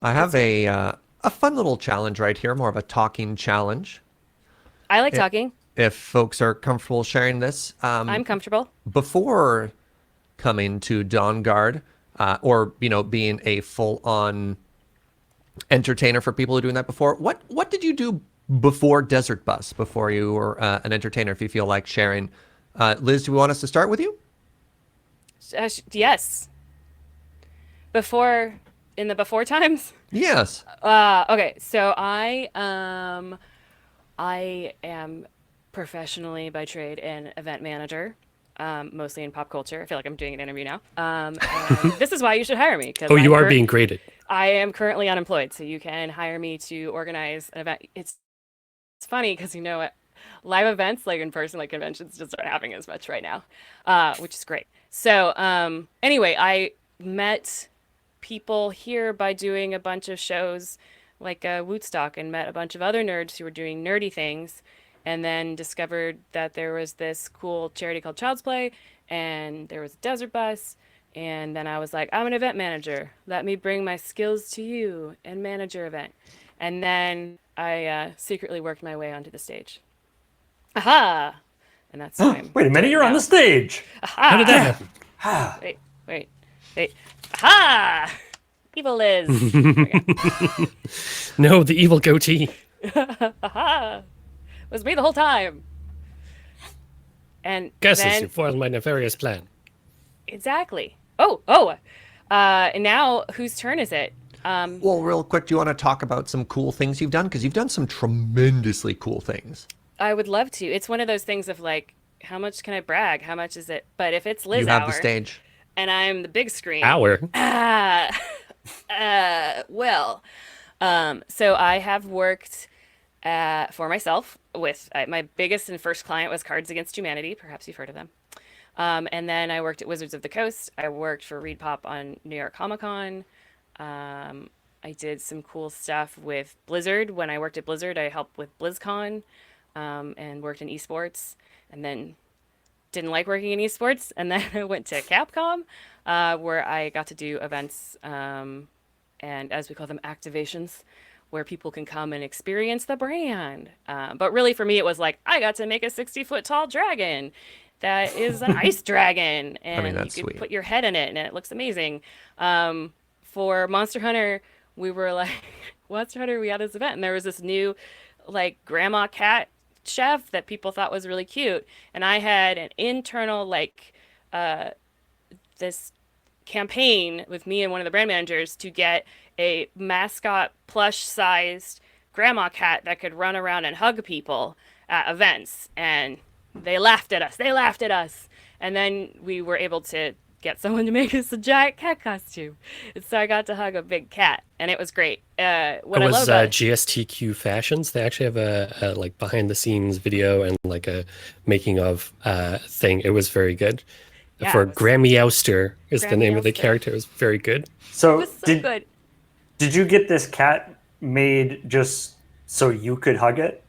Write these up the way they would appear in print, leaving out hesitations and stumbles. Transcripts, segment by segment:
I have a fun little challenge right here, more of a talking challenge. I like I- talking. If folks are comfortable sharing this, I'm comfortable. before coming to Dawn Guard, or being a full-on entertainer for people who are doing that before, what did you do before Desert Bus? Before you were an entertainer, if you feel like sharing, Liz, do we want us to start with you? Yes. Before, in the before times. Yes. Okay. So I am professionally by trade an event manager, mostly in pop culture. I feel like I'm doing an interview now. And this is why you should hire me because Oh, you are being graded. I am currently unemployed, so you can hire me to organize an event. It's funny because live events like in person, like conventions, just aren't happening as much right now, which is great. So anyway, I met people here by doing a bunch of shows like Woodstock and met a bunch of other nerds who were doing nerdy things and then discovered that there was this cool charity called Child's Play and there was a desert bus and then I was like, I'm an event manager. Let me bring my skills to you and manage your event. And then I secretly worked my way onto the stage. Aha! And that's what I'm Wait a minute, doing you're on now. the stage. How did that happen? Wait, wait, wait. Aha! Evil Liz. There we go. No, the evil goatee. Aha! It was me the whole time. And Guesses, you then foiled my nefarious plan. exactly. Oh. And now whose turn is it? Well, real quick, do you want to talk about some cool things you've done? Because you've done some tremendously cool things. I would love to. It's one of those things of like, how much can I brag? How much is it? But if it's You Liz have the hour stage. and I'm the big screen, Hour. ah, well, so I have worked for myself with my biggest and first client was Cards Against Humanity. Perhaps you've heard of them. And then I worked at Wizards of the Coast. I worked for Reed Pop on New York Comic Con. I did some cool stuff with Blizzard. When I worked at Blizzard, I helped with BlizzCon and worked in esports. And then didn't like working in esports. And then I went to Capcom, where I got to do events and, as we call them, activations, where people can come and experience the brand. But really, for me, it was like I got to make a 60-foot tall dragon that is an ice dragon, I mean, and you that's could sweet. put your head in it, and it looks amazing. For Monster Hunter, we were like, Monster Hunter, we had this event, and there was this new, like, grandma cat chef that people thought was really cute. And I had an internal, like, this campaign with me and one of the brand managers to get a mascot plush sized grandma cat that could run around and hug people at events. And they laughed at us. They laughed at us. And then we were able to get someone to make us a giant cat costume. And so I got to hug a big cat, and it was great. What It I love was about it, GSTQ Fashions. They actually have a like behind the scenes video and like a making of thing. It was very good. yeah, For it was Grammy Ouster is the Grammy name of the Elster. character. It was very good. It So was so did good. did you get this cat made just so you could hug it?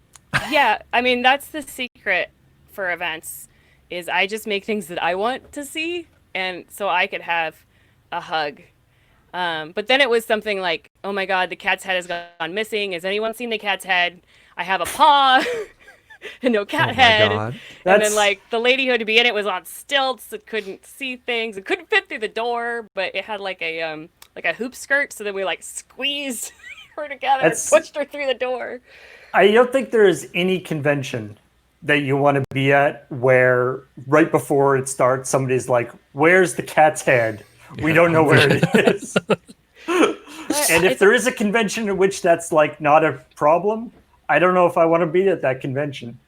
Yeah, I mean that's the secret for events is I just make things that I want to see and so I could have a hug. But then it was something like, oh my God, the cat's head has gone missing. Has anyone seen the cat's head? I have a paw and no Oh cat my head. God. And then That's like the lady who had to be in it was on stilts. It couldn't see things. It couldn't fit through the door, but it had like a hoop skirt. So then we like squeezed her together and that's pushed her through the door. I don't think there is any convention that you want to be at where right before it starts somebody's like, "Where's the cat's head? We don't know where it is." And if It's there is a convention in which that's like not a problem, I don't know if I want to be at that convention.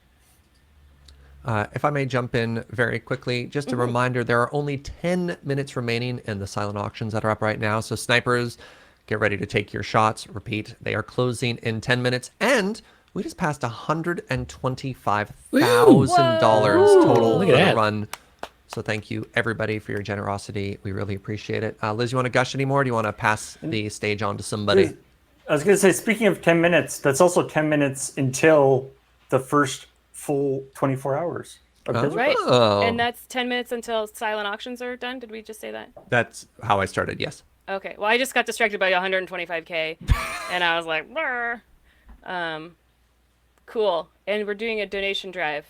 If I may jump in very quickly, just a reminder, there are only 10 minutes remaining in the silent auctions that are up right now. So snipers, get ready to take your shots. Repeat, they are closing in 10 minutes. And we just passed $125,000 total Look for at the that. run. So thank you, everybody, for your generosity. We really appreciate it. Liz, you want to gush anymore? Or do you want to pass the stage on to somebody? I was going to say, speaking of 10 minutes, that's also 10 minutes until the first full 24 hours of Desert right. Oh. And that's 10 minutes until silent auctions are done. Did we just say that? That's how I started, yes. Okay. Well, I just got distracted by 125K, and I was like, "Brr." Cool. And we're doing a donation drive.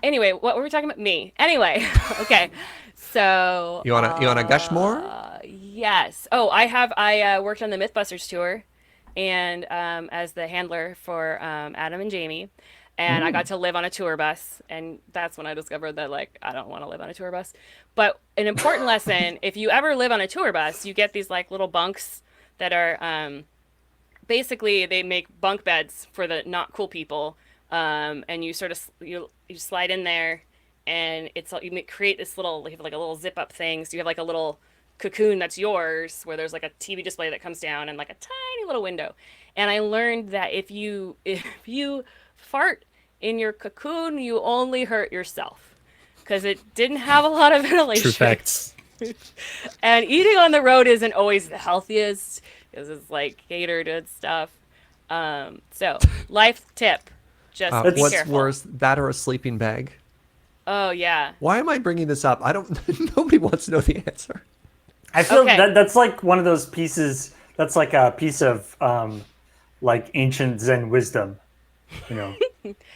Anyway, what were we talking about? Me. Anyway, okay. So, You wanna gush more? yes. Oh, I worked on the Mythbusters tour, and as the handler for Adam and Jamie, and I got to live on a tour bus, and that's when I discovered that like I don't want to live on a tour bus. But an important lesson: if you ever live on a tour bus, you get these like little bunks that are basically they make bunk beds for the not cool people, and you sort of you slide in there, and create this little you have like a little zip up thing, so you have like a little cocoon that's yours where there's like a TV display that comes down and like a tiny little window. And I learned that if you fart in your cocoon, you only hurt yourself because it didn't have a lot of ventilation. True facts. And eating on the road isn't always the healthiest because it's like catered and stuff. So life tip, just be What's careful. worse, that or a sleeping bag? Oh yeah. Why am I bringing this up? I don't. Nobody wants to know the answer. I feel Okay. that's like one of those pieces. That's like a piece of like ancient Zen wisdom. You know,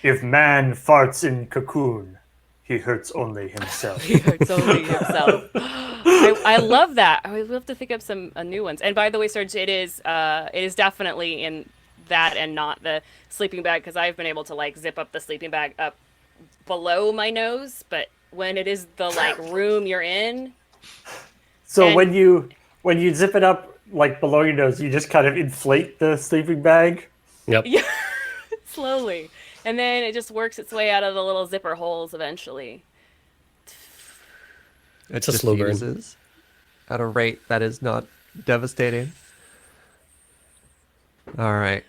if man farts in cocoon, he hurts only himself. He hurts only himself. I love that. I would love to think of some new ones. And by the way, Serge, it is definitely in that and not the sleeping bag because I've been able to like zip up the sleeping bag up below my nose, but when it is the like room you're in. So And- when you zip it up like below your nose, you just kind of inflate the sleeping bag. Yep. Yeah, slowly. And then it just works its way out of the little zipper holes eventually. It a slow burn. diffuses at a rate that is not devastating. All right.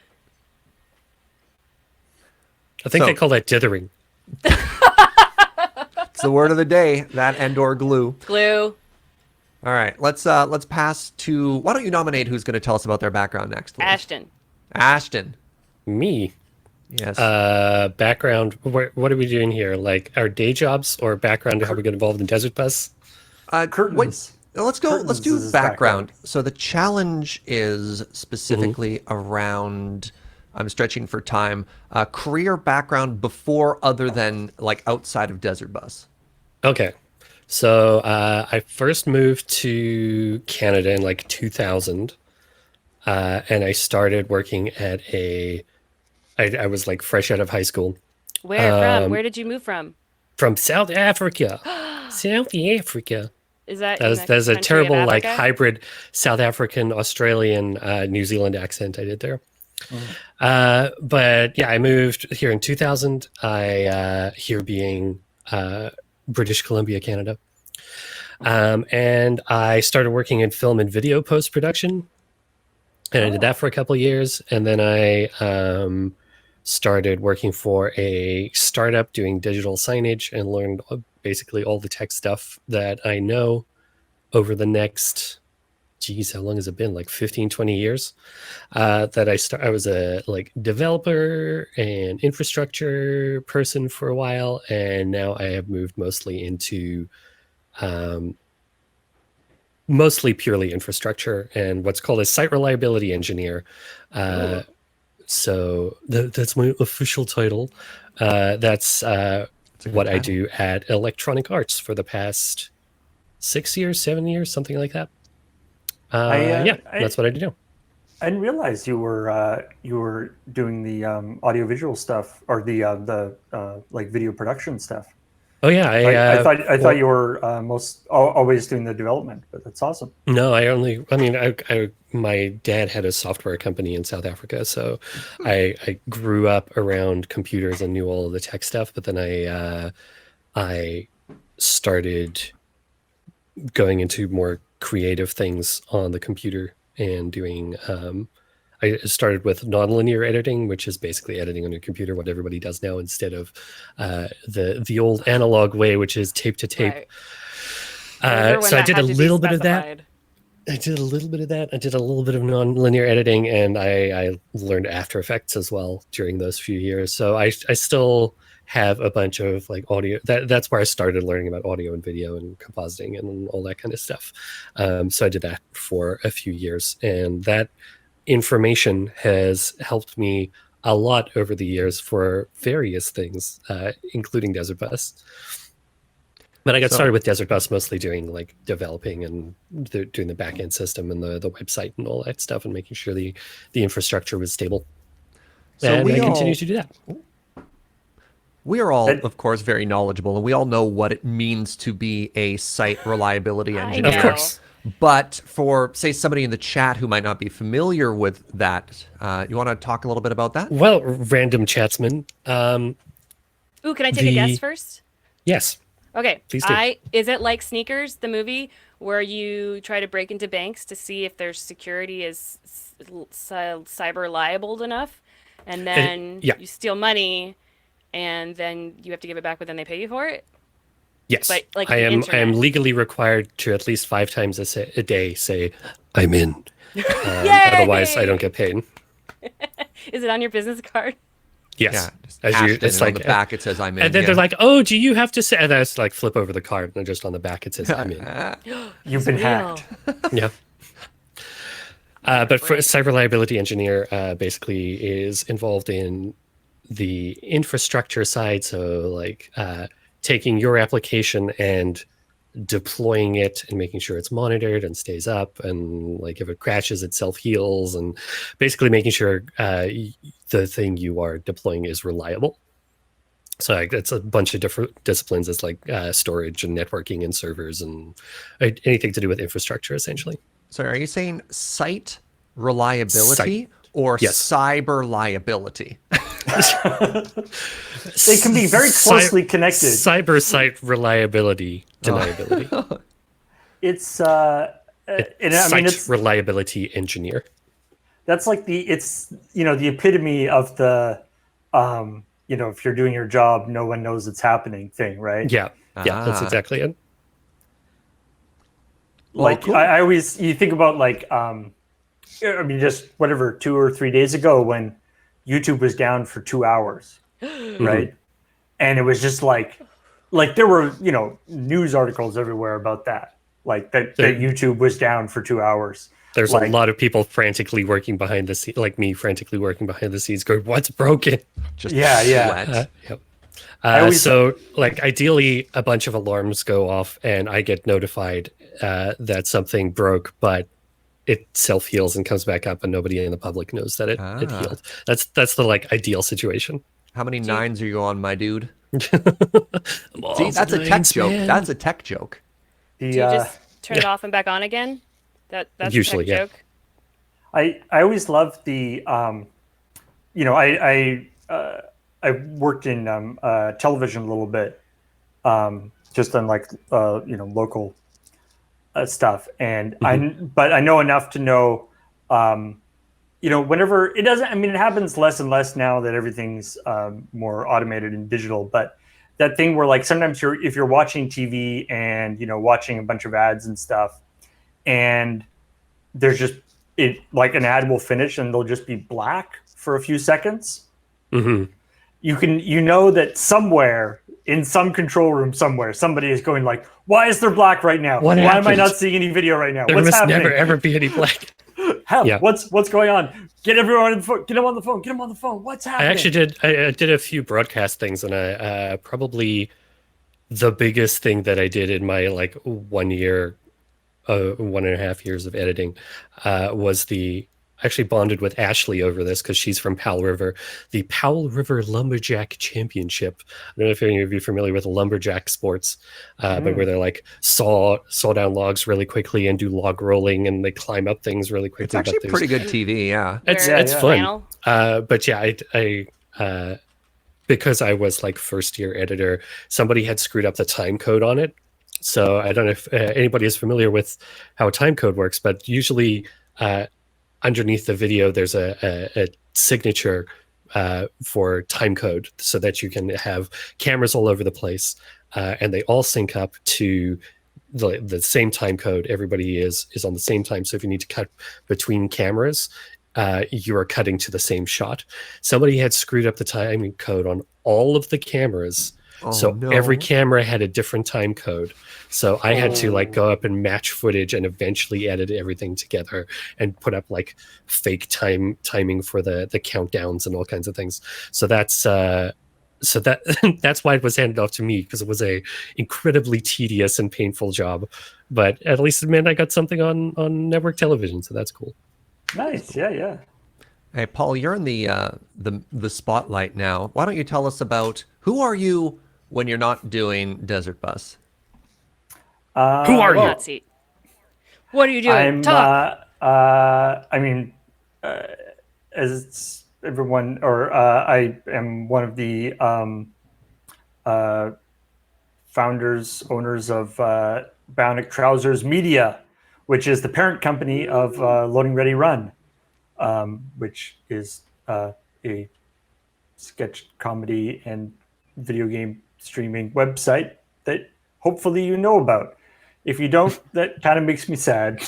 I think So- they call that dithering. It's the word of the day, that and/or glue. Glue. All right, let's pass to. Why don't you nominate who's going to tell us about their background next? Louis? Ashton. Ashton. Me. Yes. Background. What are we doing here? Like our day jobs or background to how we get involved in Desert Bus? Curtains. Let's go. Let's Curtains do is his background. background. So the challenge is specifically around. I'm stretching for time. Career background before, other than like outside of Desert Bus. Okay. So I first moved to Canada in like 2000, and I started working at I was like fresh out of high school Where from? Where did you move from? from South Africa. South Africa. Is that That in was, the that was a country of terrible like Africa? hybrid South African, Australian, New Zealand accent I did there. But yeah, I moved here in 2000. Here being British Columbia, Canada. And I started working in film and video post-production. And I did that for a couple of years. And then I started working for a startup doing digital signage and learned basically all the tech stuff that I know over the next, geez, how long has it been? Like 15, 20 years that I was a like developer and infrastructure person for a while. And now I have moved mostly into mostly purely infrastructure and what's called a site reliability engineer. So that's my official title. That's a good what I title. do at Electronic Arts for the past 6 years, 7 years, something like that. That's what I do. I didn't realize you were doing the audiovisual stuff or the like video production stuff. Oh yeah, I thought you were always doing the development, but that's awesome. No, I my dad had a software company in South Africa, so I grew up around computers and knew all of the tech stuff. But then I started going into more creative things on the computer and doing. I started with nonlinear editing, which is basically editing on your computer, what everybody does now, instead of the old analog way, which is tape to tape. Right. Remember when So I that did had a to be little bit of that. specified? I did a little bit of that. I did a little bit of nonlinear editing, and I learned After Effects as well during those few years. So I still have a bunch of like audio. That's where I started learning about audio and video and compositing and all that kind of stuff. So I did that for a few years, and that information has helped me a lot over the years for various things, including Desert Bus. But I got started with Desert Bus mostly doing like developing and doing the backend system and the website and all that stuff, and making sure the infrastructure was stable. So and we I all- continue to do that. We are all, of course, very knowledgeable, and we all know what it means to be a site reliability I engineer. know. Of course. But for, say, somebody in the chat who might not be familiar with that, you want to talk a little bit about that? Well, random chatsman. Ooh, can I take a guess first? Yes. Okay. Please do. Is it like Sneakers, the movie, where you try to break into banks to see if their security is cyber liable enough, and then yeah. you steal money, and then you have to give it back, but then they pay you for it? Yes. But, like, I the am internet. legally required to at least 5 times a day say I'm in. Yay! Otherwise, I don't get paid. Is it on your business card? Yes. Yeah, just As hashed you, in, it's and like on the back it says I'm in. and then yeah. they're like, "Oh, do you have to say?" And I just like flip over the card, and just on the back it says I'm in. You've been Real. hacked. Yeah. But for a cyber reliability engineer, basically is involved in the infrastructure side. So like taking your application and deploying it and making sure it's monitored and stays up, and like if it crashes, it self heals, and basically making sure the thing you are deploying is reliable. So like, it's a bunch of different disciplines. It's like storage and networking and servers and anything to do with infrastructure, essentially. So are you saying site reliability Site. or Yes. cyber liability? They can be very closely connected. Cyber site reliability deniability. It's and I mean Site reliability engineer. that's like it's the epitome of the if you're doing your job, no one knows it's happening thing, right? Yeah, that's Ah. exactly it. Like cool. I always you think about like I mean just whatever 2 or 3 days ago when YouTube was down for 2 hours, right? And it was just like there were news articles everywhere about that, like that YouTube was down for 2 hours. There's Like- a lot of people frantically working behind the scenes, like me frantically working behind the scenes, going, "What's broken?" Just Yeah. sweat. Yep. always- So, like, ideally, a bunch of alarms go off, and I get notified that something broke, but it self heals and comes back up, and nobody in the public knows that it healed. That's the like ideal situation. How many nines are you on, my dude? I'm all See, that's a tech nines, joke. man. That's a tech joke. The Do you just turn it off and back on again? That's Usually, a tech yeah. joke. I always loved the I worked in television a little bit, just on like local stuff, and but I know enough to know whenever it doesn't. I mean, it happens less and less now that everything's more automated and digital, but that thing where like sometimes if you're watching TV and watching a bunch of ads and stuff, and there's just like an ad will finish and they'll just be black for a few seconds. Mhm. You know that somewhere in some control room somewhere somebody is going like, why is there black right now? What Why am I happened? not seeing any video right now? There What's must happening? never ever be any black. Hell, Yeah. what's going on? Get everyone on the phone. Get them on the phone. Get them on the phone. What's happening? I actually did. I did a few broadcast things, and I probably the biggest thing that I did in my like 1 year, 1.5 years of editing, was I actually bonded with Ashley over this because she's from Powell River, the Powell River Lumberjack Championship. I don't know if any of you are familiar with lumberjack sports, but where they're like saw down logs really quickly and do log rolling, and they climb up things really quickly. It's actually but pretty good TV, yeah. It's Where- it's Yeah. fun. Flannel? But yeah, I because I was like first year editor, somebody had screwed up the time code on it. So I don't know if anybody is familiar with how a time code works, but usually underneath the video there's a signature for time code, so that you can have cameras all over the place, and they all sync up to the same time code. Everybody is on the same time. So if you need to cut between cameras, you are cutting to the same shot. Somebody had screwed up the timing code on all of the cameras. Oh, So no. every camera had a different time code. So I had to like Oh. go up and match footage and eventually edit everything together and put up like fake timing for the countdowns and all kinds of things. So that's that's why it was handed off to me, because it was a incredibly tedious and painful job. But at least it meant I got something on network television, so that's cool. Nice. Yeah, yeah. Hey, Paul, you're in the spotlight now. Why don't you tell us about who are you when you're not doing Desert Bus? Who are you? Hot seat. What are you doing? I'm. Talk. I mean, as everyone, or I am one of the founders, owners of Bionic Trousers Media, which is the parent company of Loading Ready Run, which is a sketch comedy and video game streaming website that hopefully you know about. If you don't, that kind of makes me sad.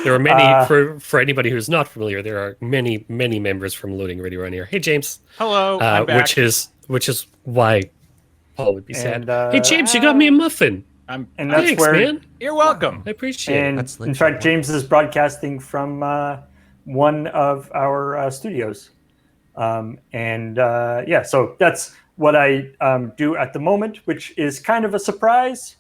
There are many for anybody who's not familiar. There are many members from Loading Ready Run here. Hey James, Hello, I'm back. which is why Paul would be sad. And, Hey James, you got me a muffin. I'm. And that's Thanks, where, man. You're welcome. I appreciate it. and That's in fact, James is broadcasting from one of our studios. Yeah, so that's what I do at the moment, which is kind of a surprise,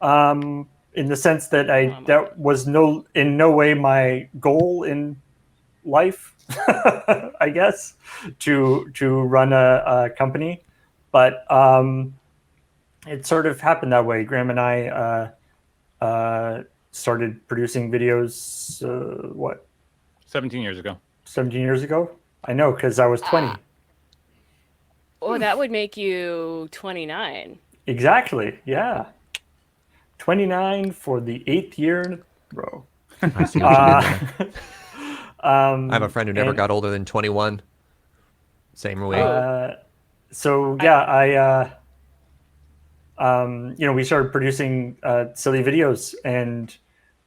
in the sense that that was in no way my goal in life, I guess, to run a company, but it sort of happened that way. Graham and I started producing videos, 17 years ago. 17 years ago? I know, because I was 20. Oh, that would make you 29. Exactly, yeah. 29 for the 8th year in a row. I see what you did there. I I have a friend who never got older than 21. Same way. So yeah, we started producing silly videos, and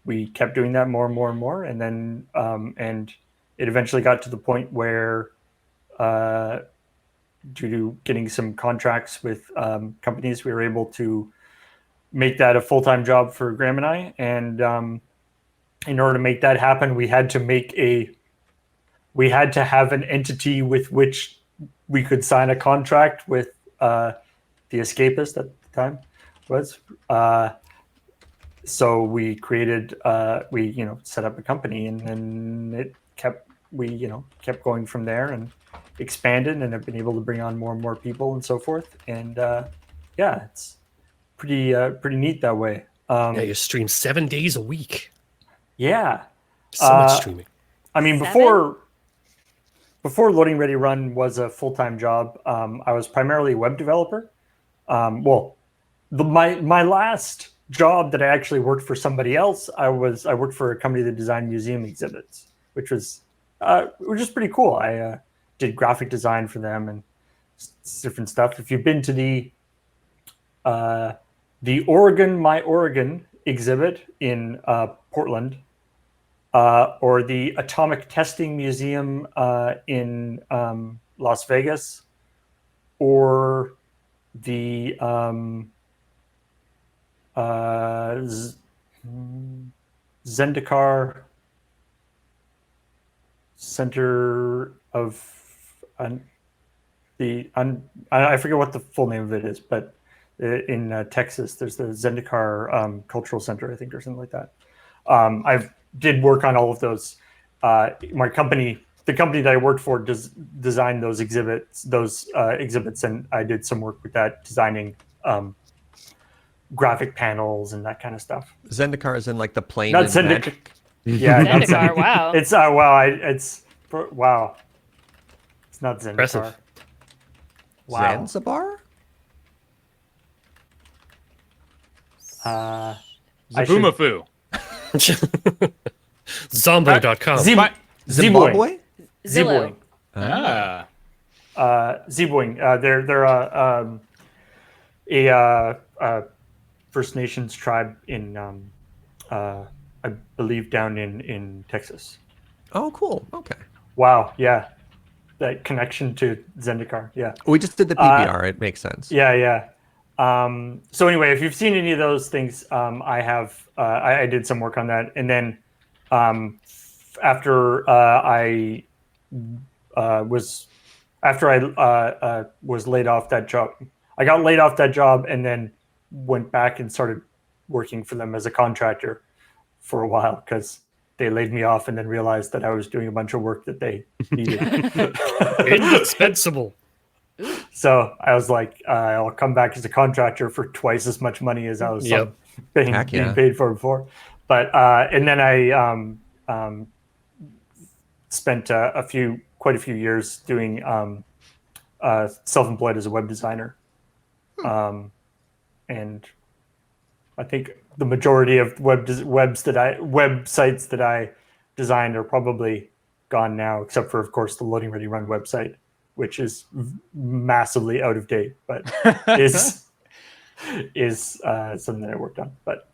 we kept doing that more and more and more, and then and it eventually got to the point where, due to getting some contracts with companies, we were able to make that a full-time job for Graham and I. And in order to make that happen, we had to have an entity with which we could sign a contract with the Escapist at the time was. So we created, set up a company, and then we kept going from there and expanded, and have been able to bring on more and more people and so forth. And yeah, it's pretty neat that way. Yeah, you stream 7 days a week. Yeah. So much streaming. I mean, 7? before Loading Ready Run was a full-time job, I was primarily a web developer. My last job that I actually worked for somebody else, I worked for a company that designed museum exhibits, which was just pretty cool. I did graphic design for them and different stuff. If you've been to the Oregon, My Oregon exhibit in Portland, or the Atomic Testing Museum in Las Vegas, or the Zendikar Center of I forget what the full name of it is, but in Texas, there's the Zendikar Cultural Center, I think, or something like that. I did work on all of those. The company that I worked for, designed those exhibits, and I did some work with that, designing graphic panels and that kind of stuff. Zendikar is in like the plane Not in Zendikar. Magic. Yeah, not Zendikar, wow. It's wow. It's not Zendikar. Impressive. Wow. Zanzibar? Zaboomafoo. Zombo.com. Zimbabwe? Zillow. Ah. Zeboing. They're a First Nations tribe in I believe down in Texas. Oh, cool. Okay. Wow. Yeah. that connection to Zendikar. Yeah. We just did the PPR. It makes sense. Yeah. So anyway, if you've seen any of those things, I did some work on that, and then after I was laid off that job, I got laid off that job, and then went back and started working for them as a contractor for a while because they laid me off and then realized that I was doing a bunch of work that they needed. Indispensable. So I was like, I'll come back as a contractor for twice as much money as I was being paid for before. But and then I spent quite a few years doing self-employed as a web designer. And I think the majority of websites that I designed are probably gone now, except for, of course, the Loading Ready Run website, which is massively out of date, but is something that I worked on. But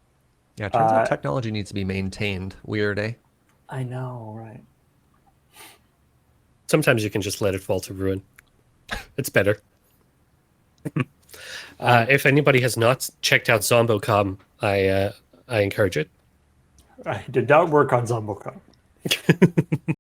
yeah, it turns out technology needs to be maintained. Weird, eh? I know, right? Sometimes you can just let it fall to ruin. It's better. If anybody has not checked out Zombocom, I encourage it. I did not work on Zombocom.